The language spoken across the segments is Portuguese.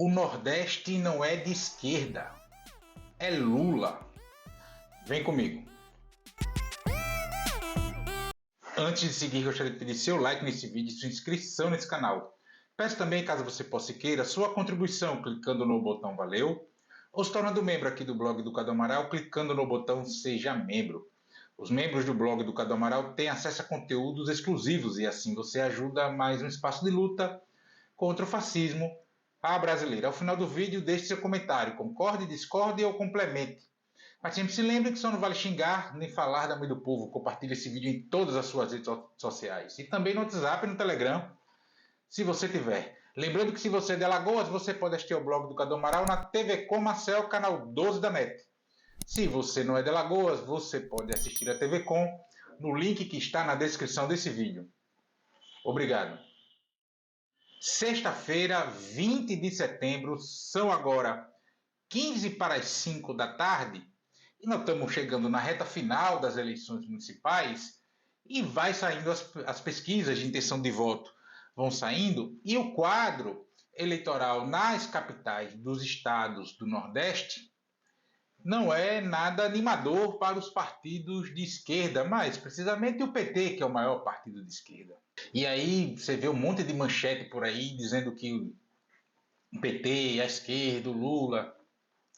O Nordeste não é de esquerda, é Lula. Vem comigo. Antes de seguir, gostaria de pedir seu like nesse vídeo e sua inscrição nesse canal. Peço também, caso você possa e queira, sua contribuição clicando no botão Valeu ou se tornando membro aqui do blog do Cadu Amaral clicando no botão Seja Membro. Os membros do blog do Cadu Amaral têm acesso a conteúdos exclusivos e assim você ajuda mais um espaço de luta contra o fascismo brasileira. Ao final do vídeo, deixe seu comentário, concorde, discorde ou complemente. Mas sempre se lembre que só não vale xingar nem falar da mãe do povo. Compartilhe esse vídeo em todas as suas redes sociais. E também no WhatsApp e no Telegram, se você tiver. Lembrando que se você é de Alagoas, você pode assistir ao blog do Cadu Amaral na TV Com Marcel, canal 12 da NET. Se você não é de Alagoas, você pode assistir a TV Com no link que está na descrição desse vídeo. Obrigado. Sexta-feira, 20 de setembro, são agora 15 para as 5 da tarde e nós estamos chegando na reta final das eleições municipais e vai saindo as pesquisas de intenção de voto, vão saindo e o quadro eleitoral nas capitais dos estados do Nordeste não é nada animador para os partidos de esquerda, mas precisamente o PT, que é o maior partido de esquerda. E aí você vê um monte de manchete por aí dizendo que o PT, a esquerda, o Lula,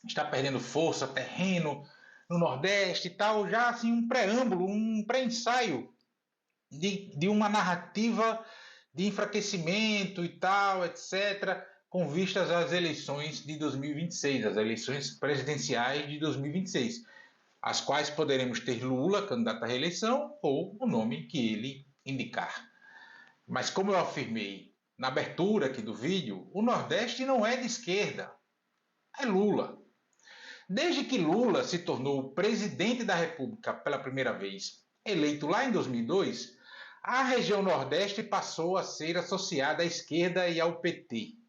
está perdendo força, terreno no Nordeste e tal, já assim um preâmbulo, um pré-ensaio de uma narrativa de enfraquecimento e tal, etc., com vistas às eleições de 2026, as eleições presidenciais de 2026, as quais poderemos ter Lula, candidato à reeleição, ou o nome que ele indicar. Mas como eu afirmei na abertura aqui do vídeo, o Nordeste não é de esquerda, é Lula. Desde que Lula se tornou presidente da República pela primeira vez, eleito lá em 2002, a região Nordeste passou a ser associada à esquerda e ao PT.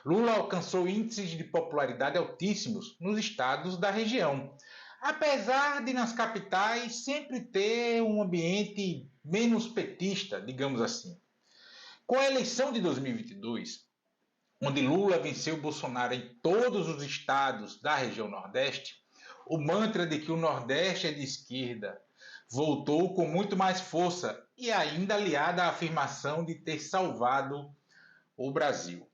Lula alcançou índices de popularidade altíssimos nos estados da região, apesar de nas capitais sempre ter um ambiente menos petista, digamos assim. Com a eleição de 2022, onde Lula venceu Bolsonaro em todos os estados da região Nordeste, o mantra de que o Nordeste é de esquerda voltou com muito mais força e ainda aliada à afirmação de ter salvado o Brasil.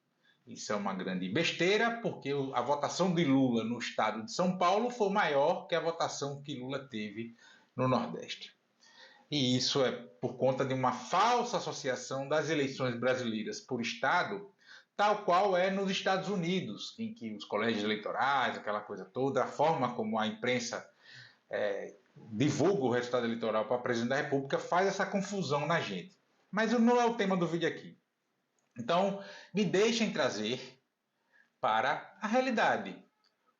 Isso é uma grande besteira, porque a votação de Lula no estado de São Paulo foi maior que a votação que Lula teve no Nordeste. E isso é por conta de uma falsa associação das eleições brasileiras por estado, tal qual é nos Estados Unidos, em que os colégios eleitorais, aquela coisa toda, a forma como a imprensa divulga o resultado eleitoral para presidente da República faz essa confusão na gente. Mas não é o tema do vídeo aqui. Então, me deixem trazer para a realidade.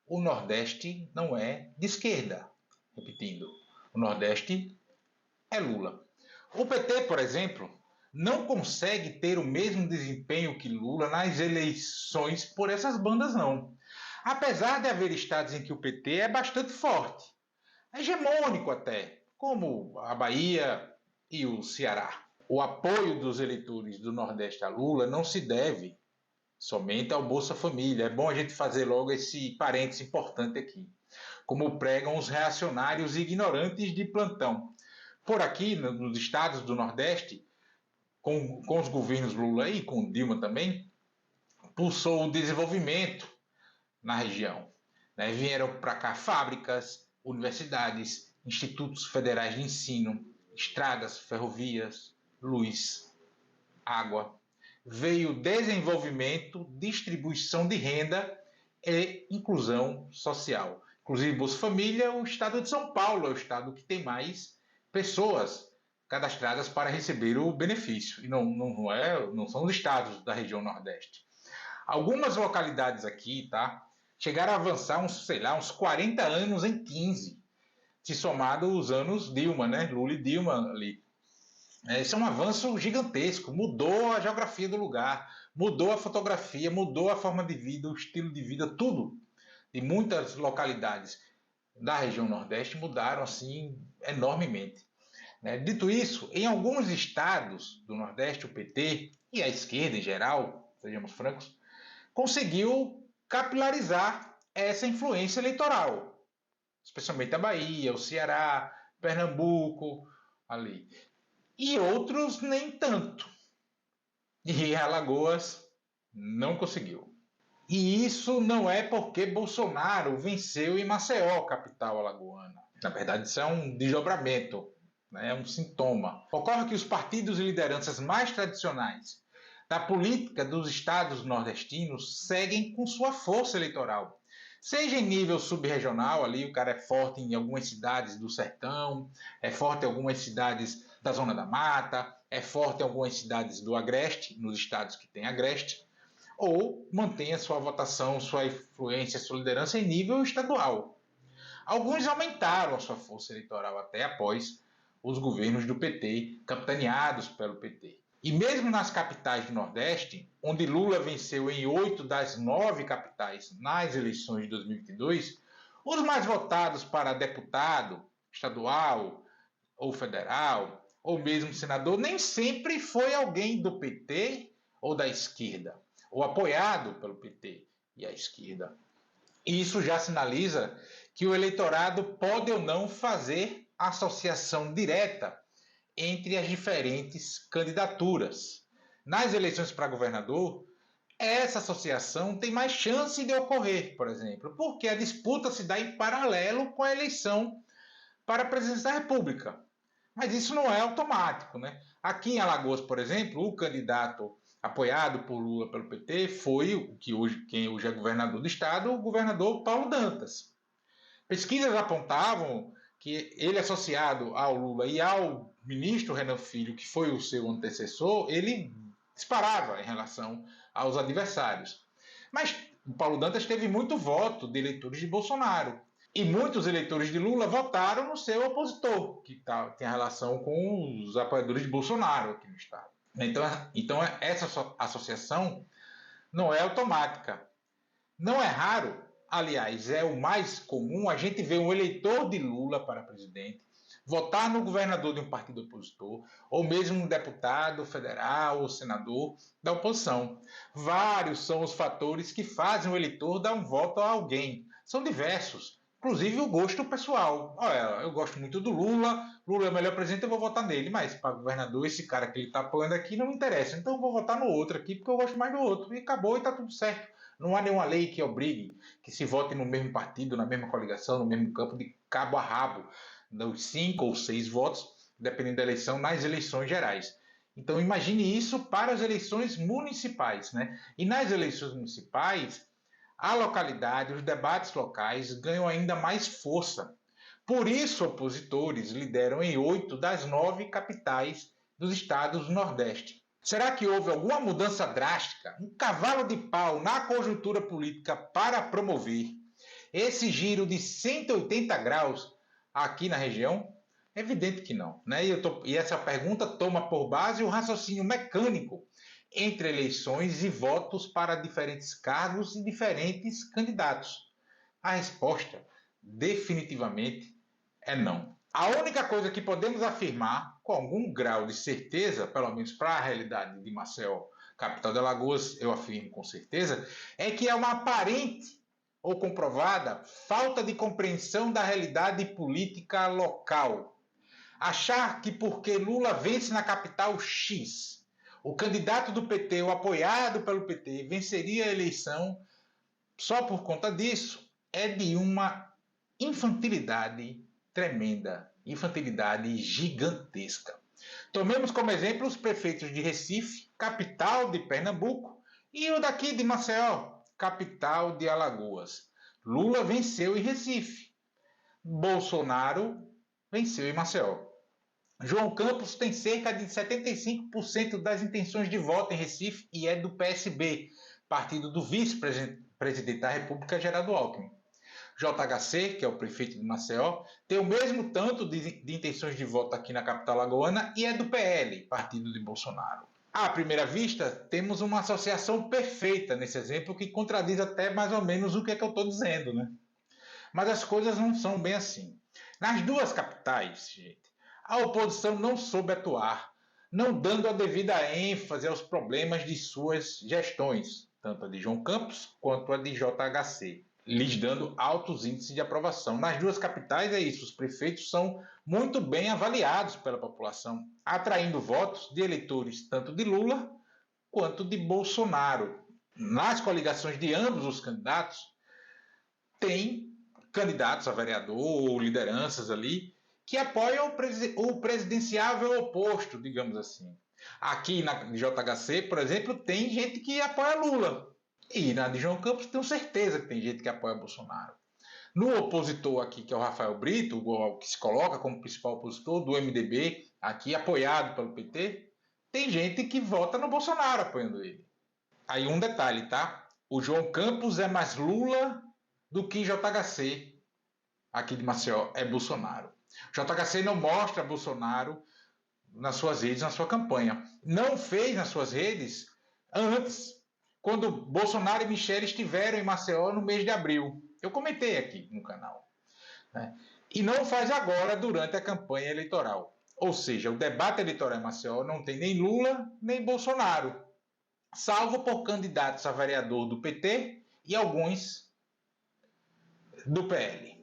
O Nordeste não é de esquerda. Repetindo, o Nordeste é Lula. O PT, por exemplo, não consegue ter o mesmo desempenho que Lula nas eleições por essas bandas, não. Apesar de haver estados em que o PT é bastante forte, hegemônico até, como a Bahia e o Ceará. O apoio dos eleitores do Nordeste a Lula não se deve somente ao Bolsa Família. É bom a gente fazer logo esse parênteses importante aqui. Como pregam os reacionários e ignorantes de plantão. Por aqui, nos estados do Nordeste, com os governos Lula e com Dilma também, pulsou o desenvolvimento na região. Vieram para cá fábricas, universidades, institutos federais de ensino, estradas, ferrovias, luz, água. Veio desenvolvimento, distribuição de renda e inclusão social. Inclusive, Bolsa Família, o estado de São Paulo é o estado que tem mais pessoas cadastradas para receber o benefício. E não são os estados da região Nordeste. Algumas localidades aqui, chegaram a avançar uns 40 anos em 15, se somado os anos Dilma, Lula e Dilma ali. Esse é um avanço gigantesco, mudou a geografia do lugar, mudou a fotografia, mudou a forma de vida, o estilo de vida, tudo. De muitas localidades da região Nordeste mudaram assim enormemente. Dito isso, em alguns estados do Nordeste, o PT e a esquerda em geral, sejamos francos, conseguiu capilarizar essa influência eleitoral, especialmente a Bahia, o Ceará, Pernambuco, ali. E outros nem tanto. E Alagoas não conseguiu. E isso não é porque Bolsonaro venceu em Maceió, capital alagoana. Na verdade, isso é um desdobramento, né? É um sintoma. Ocorre que os partidos e lideranças mais tradicionais da política dos estados nordestinos seguem com sua força eleitoral. Seja em nível subregional, ali o cara é forte em algumas cidades do sertão, é forte em algumas cidades da Zona da Mata, é forte em algumas cidades do Agreste, nos estados que tem Agreste, ou mantém a sua votação, sua influência, sua liderança em nível estadual. Alguns aumentaram a sua força eleitoral até após os governos do PT, capitaneados pelo PT. E mesmo nas capitais do Nordeste, onde Lula venceu em 8 das 9 capitais nas eleições de 2022, os mais votados para deputado estadual ou federal, ou mesmo senador, nem sempre foi alguém do PT ou da esquerda, ou apoiado pelo PT e a esquerda. Isso já sinaliza que o eleitorado pode ou não fazer associação direta entre as diferentes candidaturas. Nas eleições para governador, essa associação tem mais chance de ocorrer, por exemplo, porque a disputa se dá em paralelo com a eleição para a presidência da República. Mas isso não é automático, né? Aqui em Alagoas, por exemplo, o candidato apoiado por Lula pelo PT foi quem hoje é governador do estado, o governador Paulo Dantas. Pesquisas apontavam que ele, associado ao Lula e ao ministro Renan Filho, que foi o seu antecessor, ele disparava em relação aos adversários. Mas o Paulo Dantas teve muito voto de eleitores de Bolsonaro. E muitos eleitores de Lula votaram no seu opositor, que tem relação com os apoiadores de Bolsonaro aqui no estado. Então essa associação não é automática. Não é raro, aliás, é o mais comum a gente ver um eleitor de Lula para presidente votar no governador de um partido opositor, ou mesmo um deputado federal ou senador da oposição. Vários são os fatores que fazem o eleitor dar um voto a alguém. São diversos, inclusive o gosto pessoal. Olha, eu gosto muito do Lula, Lula é o melhor presidente, eu vou votar nele, mas para governador, esse cara que ele está apoiando aqui não me interessa, então eu vou votar no outro aqui, porque eu gosto mais do outro. E acabou e está tudo certo. Não há nenhuma lei que obrigue que se vote no mesmo partido, na mesma coligação, no mesmo campo, de cabo a rabo, dos 5 ou 6 votos, dependendo da eleição, nas eleições gerais. Então imagine isso para as eleições municipais, né? E nas eleições municipais, a localidade, os debates locais ganham ainda mais força. Por isso, opositores lideram em 8 das 9 capitais dos estados do Nordeste. Será que houve alguma mudança drástica, um cavalo de pau na conjuntura política para promover esse giro de 180 graus aqui na região? É evidente que não, né? E essa pergunta toma por base o raciocínio mecânico entre eleições e votos para diferentes cargos e diferentes candidatos. A resposta, definitivamente, é não. A única coisa que podemos afirmar com algum grau de certeza, pelo menos para a realidade de Maceió, capital de Alagoas, eu afirmo com certeza, é que é uma aparente ou comprovada falta de compreensão da realidade política local. Achar que porque Lula vence na capital X, o candidato do PT ou apoiado pelo PT venceria a eleição só por conta disso é de uma infantilidade tremenda, infantilidade gigantesca. Tomemos como exemplo os prefeitos de Recife, capital de Pernambuco, e o daqui de Maceió, capital de Alagoas. Lula venceu em Recife. Bolsonaro venceu em Maceió. João Campos tem cerca de 75% das intenções de voto em Recife e é do PSB, partido do vice-presidente da República, Geraldo Alckmin. JHC, que é o prefeito de Maceió, tem o mesmo tanto de intenções de voto aqui na capital alagoana e é do PL, partido de Bolsonaro. À primeira vista, temos uma associação perfeita nesse exemplo que contradiz até mais ou menos o que é que eu estou dizendo, né? Mas as coisas não são bem assim. Nas duas capitais, gente, a oposição não soube atuar, não dando a devida ênfase aos problemas de suas gestões. tanto a de João Campos quanto a de JHC, lhes dando altos índices de aprovação. Nas duas capitais é isso, os prefeitos são muito bem avaliados pela população, atraindo votos de eleitores tanto de Lula quanto de Bolsonaro. Nas coligações de ambos os candidatos, tem candidatos a vereador ou lideranças ali que apoiam o presidenciável oposto, digamos assim. Aqui na JHC, por exemplo, tem gente que apoia Lula. E na de João Campos, tenho certeza que tem gente que apoia Bolsonaro. No opositor aqui, que é o Rafael Brito, que se coloca como principal opositor do MDB, aqui apoiado pelo PT, tem gente que vota no Bolsonaro apoiando ele. Aí um detalhe, tá? O João Campos é mais Lula do que JHC. Aqui de Maceió é Bolsonaro. JHC não mostra Bolsonaro nas suas redes, na sua campanha. Não fez nas suas redes antes, quando Bolsonaro e Michele estiveram em Maceió no mês de abril. Eu comentei aqui no canal. Né? E não faz agora durante a campanha eleitoral. Ou seja, o debate eleitoral em Maceió não tem nem Lula nem Bolsonaro, salvo por candidatos a vereador do PT e alguns do PL.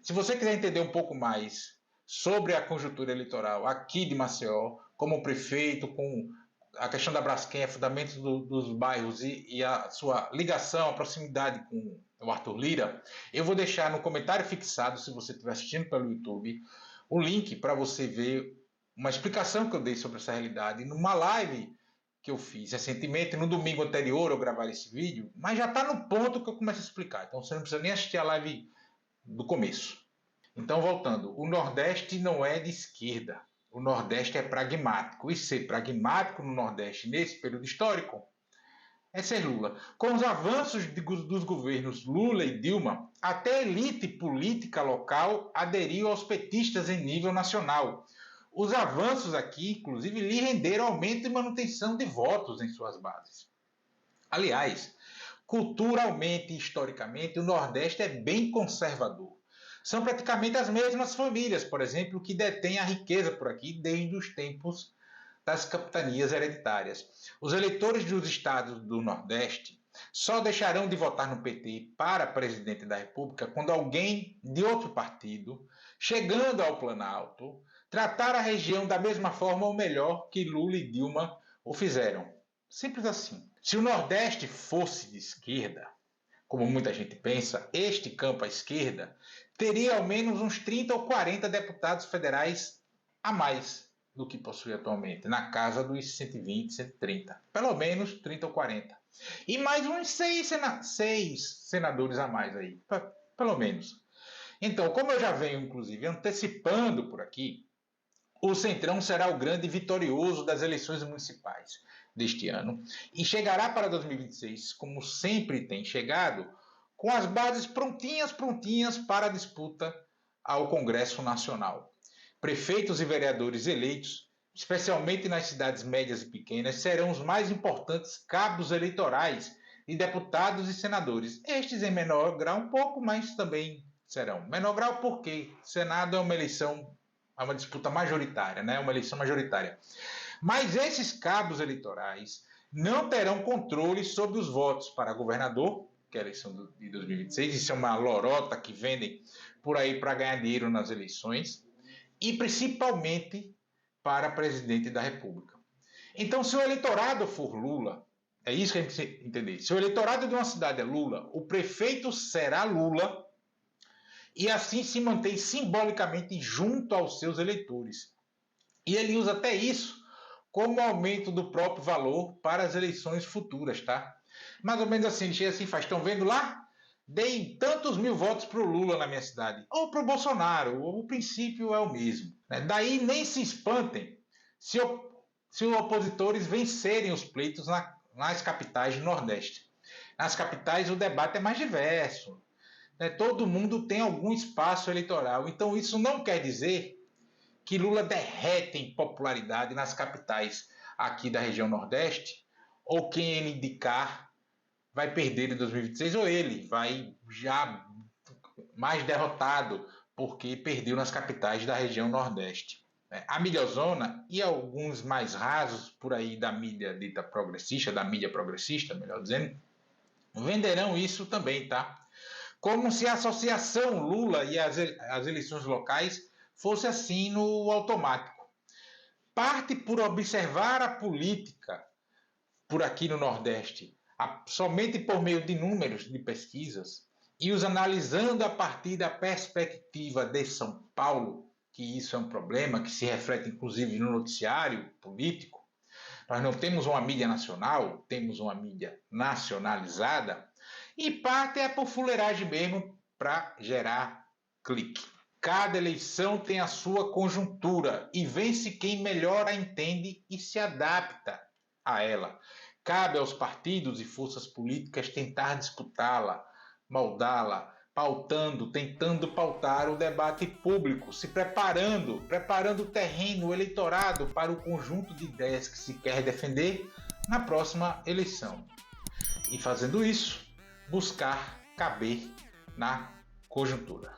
Se você quiser entender um pouco mais sobre a conjuntura eleitoral aqui de Maceió, como prefeito, com a questão da Braskem, fundamentos dos bairros e a sua ligação, a proximidade com o Arthur Lira, eu vou deixar no comentário fixado, se você estiver assistindo pelo YouTube, o link para você ver uma explicação que eu dei sobre essa realidade numa live que eu fiz recentemente. No domingo anterior eu gravei esse vídeo, mas já está no ponto que eu começo a explicar, então você não precisa nem assistir a live do começo. Então, voltando, o Nordeste não é de esquerda, o Nordeste é pragmático, e ser pragmático no Nordeste nesse período histórico é ser Lula. Com os avanços dos governos Lula e Dilma, até a elite política local aderiu aos petistas em nível nacional. Os avanços aqui, inclusive, lhe renderam aumento e manutenção de votos em suas bases. Aliás, culturalmente e historicamente, o Nordeste é bem conservador. São praticamente as mesmas famílias, por exemplo, que detêm a riqueza por aqui desde os tempos das capitanias hereditárias. Os eleitores dos estados do Nordeste só deixarão de votar no PT para presidente da República quando alguém de outro partido, chegando ao Planalto, tratar a região da mesma forma ou melhor que Lula e Dilma o fizeram. Simples assim. Se o Nordeste fosse de esquerda, como muita gente pensa, este campo à esquerda teria ao menos uns 30 ou 40 deputados federais a mais do que possui atualmente, na casa dos 120, 130. Pelo menos 30 ou 40. E mais uns 6 senadores a mais aí, pelo menos. Então, como eu já venho, inclusive, antecipando por aqui, o Centrão será o grande vitorioso das eleições municipais deste ano e chegará para 2026, como sempre tem chegado, com as bases prontinhas para a disputa ao Congresso Nacional. Prefeitos e vereadores eleitos, especialmente nas cidades médias e pequenas, serão os mais importantes cabos eleitorais de deputados e senadores. Estes em menor grau um pouco, mas também serão. Menor grau porque Senado é uma eleição, é uma disputa majoritária, né? Uma eleição majoritária. Mas esses cabos eleitorais não terão controle sobre os votos para governador, que é a eleição de 2026, isso é uma lorota que vendem por aí para ganhar dinheiro nas eleições, e principalmente para presidente da República. Então, se o eleitorado for Lula, é isso que a gente precisa entender, se o eleitorado de uma cidade é Lula, o prefeito será Lula, e assim se mantém simbolicamente junto aos seus eleitores. E ele usa até isso como aumento do próprio valor para as eleições futuras, tá? Mais ou menos assim, ele chega assim e faz, estão vendo lá? Dei tantos mil votos para o Lula na minha cidade, ou para o Bolsonaro, o princípio é o mesmo. Né? Daí nem se espantem se os opositores vencerem os pleitos nas capitais do Nordeste. Nas capitais o debate é mais diverso, né? Todo mundo tem algum espaço eleitoral, então isso não quer dizer que Lula derrete em popularidade nas capitais aqui da região Nordeste, ou quem ele indicar vai perder em 2026, ou ele vai já mais derrotado, porque perdeu nas capitais da região Nordeste. A Milhazona e alguns mais rasos por aí da mídia dita progressista, da mídia progressista, melhor dizendo, venderão isso também, tá? Como se a associação Lula e as eleições locais fosse assim no automático. Parte por observar a política por aqui no Nordeste, somente por meio de números de pesquisas, e os analisando a partir da perspectiva de São Paulo, que isso é um problema que se reflete inclusive no noticiário político. Nós não temos uma mídia nacional, temos uma mídia nacionalizada, e parte é por fuleiragem mesmo para gerar clique. Cada eleição tem a sua conjuntura e vence quem melhor a entende e se adapta a ela. Cabe aos partidos e forças políticas tentar disputá-la, moldá-la, pautando, tentando pautar o debate público, se preparando o terreno, o eleitorado para o conjunto de ideias que se quer defender na próxima eleição. E fazendo isso, buscar caber na conjuntura.